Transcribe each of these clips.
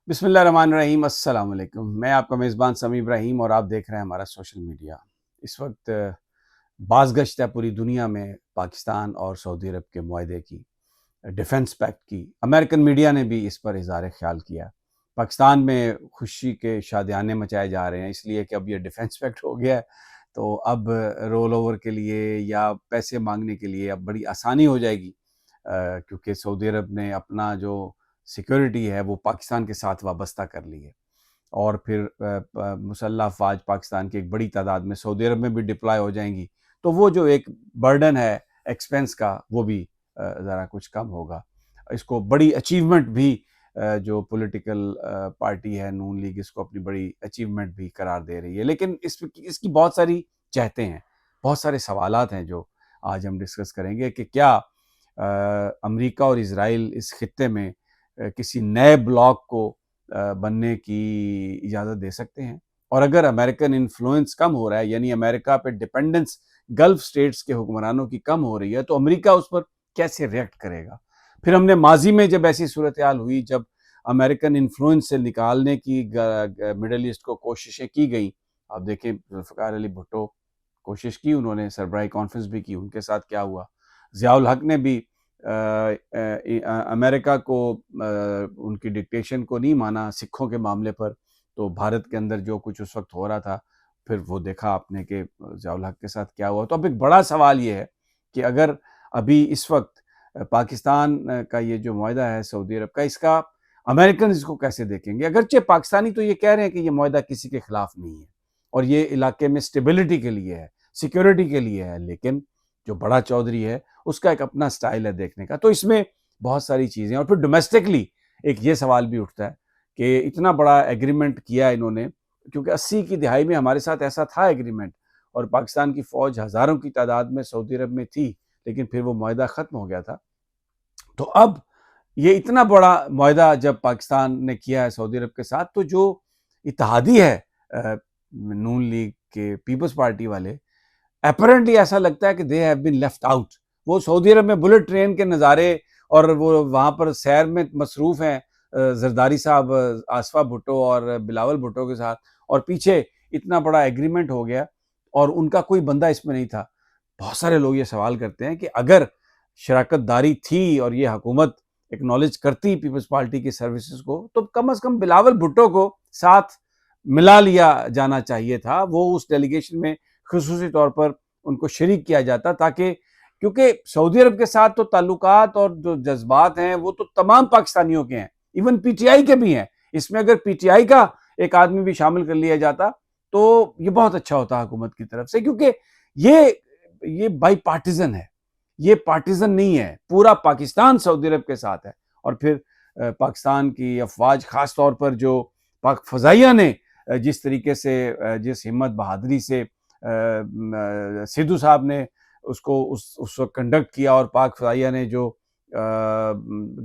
بسم اللہ الرحمن الرحیم۔ السلام علیکم، میں آپ کا میزبان سمیع ابراہیم اور آپ دیکھ رہے ہیں ہمارا سوشل میڈیا۔ اس وقت باز گشت ہے پوری دنیا میں پاکستان اور سعودی عرب کے معاہدے کی، ڈیفنس پیکٹ کی۔ امریکن میڈیا نے بھی اس پر اظہار خیال کیا۔ پاکستان میں خوشی کے شادیانے مچائے جا رہے ہیں اس لیے کہ اب یہ ڈیفنس پیکٹ ہو گیا ہے، تو اب رول اوور کے لیے یا پیسے مانگنے کے لیے اب بڑی آسانی ہو جائے گی، کیونکہ سعودی عرب نے اپنا جو سیکیورٹی ہے وہ پاکستان کے ساتھ وابستہ کر لی ہے، اور پھر مسلح افواج پاکستان کی ایک بڑی تعداد میں سعودی عرب میں بھی ڈپلائے ہو جائیں گی، تو وہ جو ایک برڈن ہے ایکسپینس کا وہ بھی ذرا کچھ کم ہوگا۔ اس کو بڑی اچیومنٹ بھی جو پولیٹیکل پارٹی ہے نون لیگ اس کو اپنی بڑی اچیومنٹ بھی قرار دے رہی ہے، لیکن اس کی بہت ساری چہتے ہیں، بہت سارے سوالات ہیں جو آج ہم ڈسکس کریں گے کہ کیا امریکہ اور اسرائیل اس خطے میں کسی نئے بلاک کو بننے کی اجازت دے سکتے ہیں، اور اگر امریکن انفلوئنس کم ہو رہا ہے، یعنی امریکہ پہ ڈیپینڈنس گلف سٹیٹس کے حکمرانوں کی کم ہو رہی ہے، تو امریکہ اس پر کیسے ریئیکٹ کرے گا؟ پھر ہم نے ماضی میں جب ایسی صورتحال ہوئی، جب امریکن انفلوئنس سے نکالنے کی مڈل ایسٹ کو کوششیں کی گئیں، آپ دیکھیں ذوالفقار علی بھٹو کوشش کی، انہوں نے سربراہی کانفرنس بھی کی، ان کے ساتھ کیا ہوا؟ ضیاء الحق نے بھی امریکہ کو ان کی ڈکٹیشن کو نہیں مانا سکھوں کے معاملے پر، تو بھارت کے اندر جو کچھ اس وقت ہو رہا تھا پھر وہ دیکھا آپ نے کہ ضیاء الحق کے ساتھ کیا ہوا۔ تو اب ایک بڑا سوال یہ ہے کہ اگر ابھی اس وقت پاکستان کا یہ جو معاہدہ ہے سعودی عرب کا، اس کا امریکن اس کو کیسے دیکھیں گے؟ اگرچہ پاکستانی تو یہ کہہ رہے ہیں کہ یہ معاہدہ کسی کے خلاف نہیں ہے اور یہ علاقے میں سٹیبلٹی کے لیے ہے، سیکیورٹی کے لیے ہے، لیکن جو بڑا چودھری ہے اس کا ایک اپنا سٹائل ہے دیکھنے کا۔ تو اس میں بہت ساری چیزیں، اور پھر ڈومیسٹکلی ایک یہ سوال بھی اٹھتا ہے کہ اتنا بڑا ایگریمنٹ کیا انہوں نے، کیونکہ 80 کی دہائی میں ہمارے ساتھ ایسا تھا ایگریمنٹ، اور پاکستان کی فوج ہزاروں کی تعداد میں سعودی عرب میں تھی، لیکن پھر وہ معاہدہ ختم ہو گیا تھا۔ تو اب یہ اتنا بڑا معاہدہ جب پاکستان نے کیا ہے سعودی عرب کے ساتھ، تو جو اتحادی ہے نون لیگ کے پیپلز پارٹی والے، اپیرنٹلی ایسا لگتا ہے کہ they have been left out. وہ سعودی عرب میں بلٹ ٹرین کے نظارے اور وہ وہاں پر سیر میں مصروف ہیں، زرداری صاحب آصفہ بھٹو اور بلاول بھٹو کے ساتھ، اور پیچھے اتنا بڑا ایگریمنٹ ہو گیا اور ان کا کوئی بندہ اس میں نہیں تھا۔ بہت سارے لوگ یہ سوال کرتے ہیں کہ اگر شراکت داری تھی اور یہ حکومت اکنالج کرتی پیپلز پارٹی کی سروسز کو، تو کم از کم بلاول بھٹو کو ساتھ ملا لیا جانا چاہیے تھا، وہ اس ڈیلیگیشن میں خصوصی طور پر ان کو شریک کیا جاتا، تاکہ کیونکہ سعودی عرب کے ساتھ تو تعلقات اور جو جذبات ہیں وہ تو تمام پاکستانیوں کے ہیں، ایون پی ٹی آئی کے بھی ہیں۔ اس میں اگر پی ٹی آئی کا ایک آدمی بھی شامل کر لیا جاتا تو یہ بہت اچھا ہوتا حکومت کی طرف سے، کیونکہ یہ بائی پارٹیزن ہے، یہ پارٹیزن نہیں ہے، پورا پاکستان سعودی عرب کے ساتھ ہے۔ اور پھر پاکستان کی افواج، خاص طور پر جو پاک فضائیہ نے جس طریقے سے، جس ہمت بہادری سے سدھو صاحب نے اس کو اس وقت کنڈکٹ کیا، اور پاک فضائیہ نے جو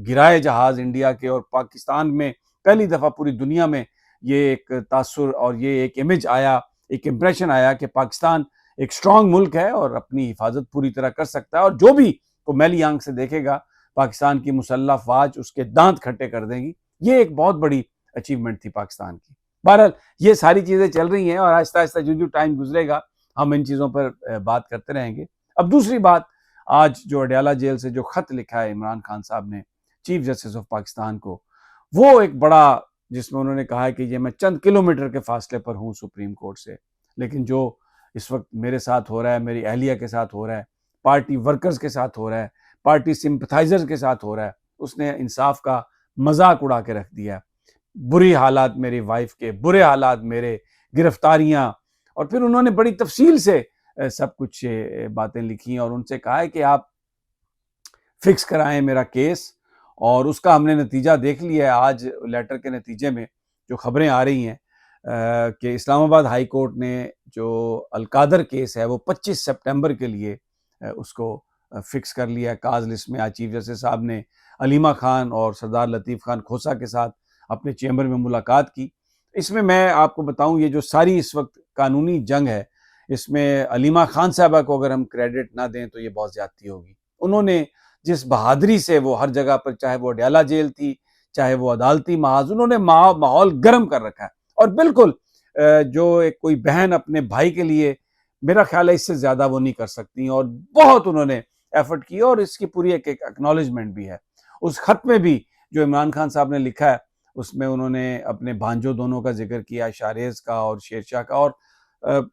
گرائے جہاز انڈیا کے، اور پاکستان میں پہلی دفعہ پوری دنیا میں یہ ایک تاثر اور یہ ایک امیج آیا، ایک امپریشن آیا کہ پاکستان ایک اسٹرانگ ملک ہے اور اپنی حفاظت پوری طرح کر سکتا ہے، اور جو بھی کو میلی آنکھ سے دیکھے گا پاکستان کی مسلح افواج اس کے دانت کھٹے کر دیں گی۔ یہ ایک بہت بڑی اچیومنٹ تھی پاکستان کی۔ بہرحال یہ ساری چیزیں چل رہی ہیں، اور آہستہ آہستہ جو ٹائم گزرے گا ہم ان چیزوں پر بات کرتے رہیں گے۔ اب دوسری بات، آج جو اڈیالہ جیل سے جو خط لکھا ہے عمران خان صاحب نے چیف جسٹس آف پاکستان کو، وہ ایک بڑا، جس میں انہوں نے کہا ہے کہ یہ میں چند کلومیٹر کے فاصلے پر ہوں سپریم کورٹ سے، لیکن جو اس وقت میرے ساتھ ہو رہا ہے، میری اہلیہ کے ساتھ ہو رہا ہے، پارٹی ورکرز کے ساتھ ہو رہا ہے، پارٹی سمپتھائزرز کے ساتھ ہو رہا ہے، اس نے انصاف کا مذاق اڑا کے رکھ دیا ہے۔ بری حالات میری وائف کے، برے حالات میرے، گرفتاریاں، اور پھر انہوں نے بڑی تفصیل سے سب کچھ باتیں لکھی، اور ان سے کہا ہے کہ آپ فکس کرائیں میرا کیس، اور اس کا ہم نے نتیجہ دیکھ لیا ہے۔ آج لیٹر کے نتیجے میں جو خبریں آ رہی ہیں کہ اسلام آباد ہائی کورٹ نے جو القادر کیس ہے وہ 25 سپٹمبر کے لیے اس کو فکس کر لیا ہے کاز لسٹ میں۔ آج چیف جسٹس صاحب نے علیمہ خان اور سردار لطیف خان کھوسہ کے ساتھ اپنے چیمبر میں ملاقات کی۔ اس میں آپ کو بتاؤں، یہ جو ساری اس وقت قانونی جنگ ہے، اس میں علیمہ خان صاحبہ کو اگر ہم کریڈٹ نہ دیں تو یہ بہت زیادتی ہوگی۔ انہوں نے جس بہادری سے وہ ہر جگہ پر، چاہے وہ اڈیالہ جیل تھی، چاہے وہ عدالتی محاذ، انہوں نے ماحول گرم کر رکھا ہے. اور بالکل جو ایک کوئی بہن اپنے بھائی کے لیے، میرا خیال ہے اس سے زیادہ وہ نہیں کر سکتی، اور بہت انہوں نے ایفرٹ کی، اور اس کی پوری ایک اکنالجمنٹ بھی ہے. اس خط میں بھی جو عمران خان صاحب نے لکھا ہے، اس میں انہوں نے اپنے بھانجوں دونوں کا ذکر کیا، شاریز کا اور شیرشاہ کا، اور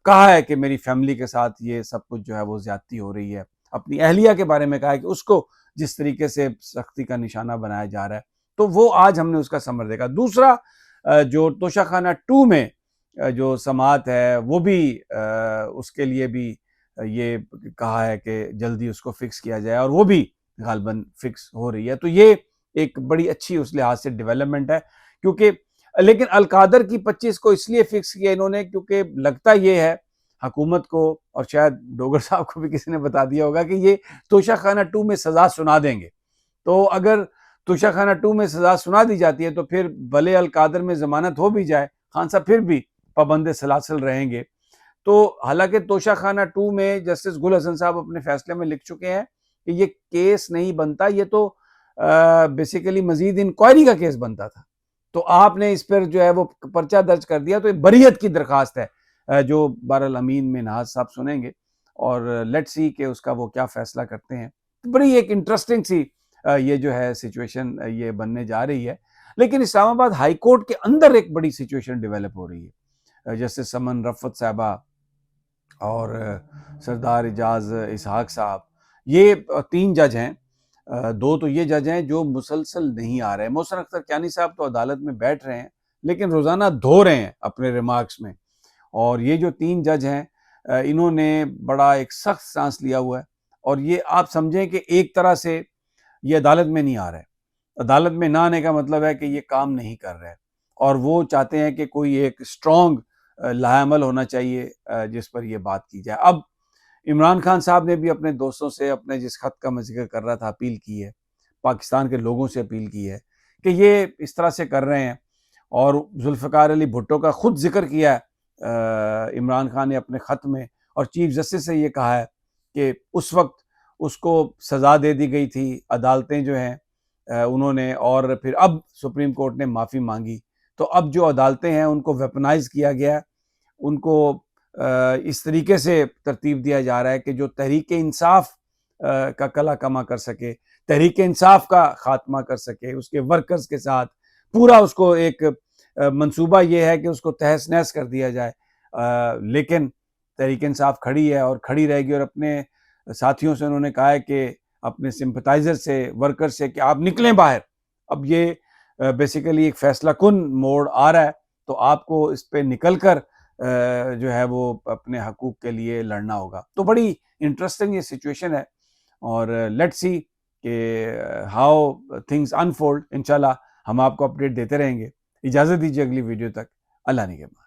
کہا ہے کہ میری فیملی کے ساتھ یہ سب کچھ جو ہے وہ زیادتی ہو رہی ہے. اپنی اہلیہ کے بارے میں کہا ہے کہ اس کو جس طریقے سے سختی کا نشانہ بنایا جا رہا ہے، تو وہ آج ہم نے اس کا ثمر دیکھا. دوسرا جو توشہ خانہ 2 میں جو سماعت ہے، وہ بھی اس کے لیے بھی یہ کہا ہے کہ جلدی اس کو فکس کیا جائے، اور وہ بھی غالباً فکس ہو رہی ہے. تو یہ ایک بڑی اچھی اس لحاظ سے ڈیولپمنٹ ہے. کیونکہ لیکن القادر کی 25 کو اس لیے فکس کیا انہوں نے کیونکہ لگتا یہ ہے حکومت کو، اور شاید ڈوگر صاحب کو بھی کسی نے بتا دیا ہوگا، کہ یہ توشہ خانہ 2 میں سزا سنا دیں گے. تو اگر توشہ خانہ 2 میں سزا سنا دی جاتی ہے تو پھر بھلے القادر میں ضمانت ہو بھی جائے، خان صاحب پھر بھی پابند سلاسل رہیں گے. تو حالانکہ توشہ خانہ 2 میں جسٹس گل حسن صاحب اپنے فیصلے میں لکھ چکے ہیں کہ یہ کیس نہیں بنتا، یہ تو بیسیکلی مزید انکوائری کا کیس بنتا تھا. تو آپ نے اس پر جو ہے وہ پرچہ درج کر دیا، تو یہ بریت کی درخواست ہے جو بہرحال امین میں نہاد صاحب سنیں گے، اور لیٹ سی کہ اس کا وہ کیا فیصلہ کرتے ہیں. بڑی ایک انٹرسٹنگ سی یہ جو ہے سچویشن یہ بننے جا رہی ہے. لیکن اسلام آباد ہائی کورٹ کے اندر ایک بڑی سچویشن ڈیولپ ہو رہی ہے. جیسے سمن رفت صاحبہ اور سردار اعجاز اسحاق صاحب، یہ 3 جج ہیں. 2 تو یہ جج ہیں جو مسلسل نہیں آ رہے. محسن اختر کیانی صاحب تو عدالت میں بیٹھ رہے ہیں لیکن روزانہ دھو رہے ہیں اپنے ریمارکس میں. اور یہ جو 3 جج ہیں انہوں نے بڑا ایک سخت سانس لیا ہوا ہے. اور یہ آپ سمجھیں کہ ایک طرح سے یہ عدالت میں نہیں آ رہے. عدالت میں نہ آنے کا مطلب ہے کہ یہ کام نہیں کر رہے، اور وہ چاہتے ہیں کہ کوئی ایک اسٹرانگ لاعمل ہونا چاہیے جس پر یہ بات کی جائے. اب عمران خان صاحب نے بھی اپنے دوستوں سے، اپنے جس خط کا میں ذکر کر رہا تھا، اپیل کی ہے، پاکستان کے لوگوں سے اپیل کی ہے کہ یہ اس طرح سے کر رہے ہیں. اور ذوالفقار علی بھٹو کا خود ذکر کیا ہے عمران خان نے اپنے خط میں، اور چیف جسٹس سے یہ کہا ہے کہ اس وقت اس کو سزا دے دی گئی تھی، عدالتیں جو ہیں انہوں نے، اور پھر اب سپریم کورٹ نے معافی مانگی، تو اب جو عدالتیں ہیں ان کو ویپنائز کیا گیا ہے، ان کو اس طریقے سے ترتیب دیا جا رہا ہے کہ جو تحریک انصاف کا کلا کما کر سکے، تحریک انصاف کا خاتمہ کر سکے، اس کے ورکرز کے ساتھ پورا اس کو ایک منصوبہ یہ ہے کہ اس کو تہس نہس کر دیا جائے. لیکن تحریک انصاف کھڑی ہے اور کھڑی رہے گی، اور اپنے ساتھیوں سے انہوں نے کہا ہے کہ اپنے سمپتائزر سے، ورکر سے، کہ آپ نکلیں باہر. اب یہ بیسیکلی ایک فیصلہ کن موڑ آ رہا ہے، تو آپ کو اس پہ نکل کر جو ہے وہ اپنے حقوق کے لیے لڑنا ہوگا. تو بڑی انٹرسٹنگ یہ سچویشن ہے، اور لیٹ سی کہ ہاؤ تھنگز انفولڈ. انشاءاللہ ہم آپ کو اپڈیٹ دیتے رہیں گے. اجازت دیجیے اگلی ویڈیو تک. اللہ نگہبان.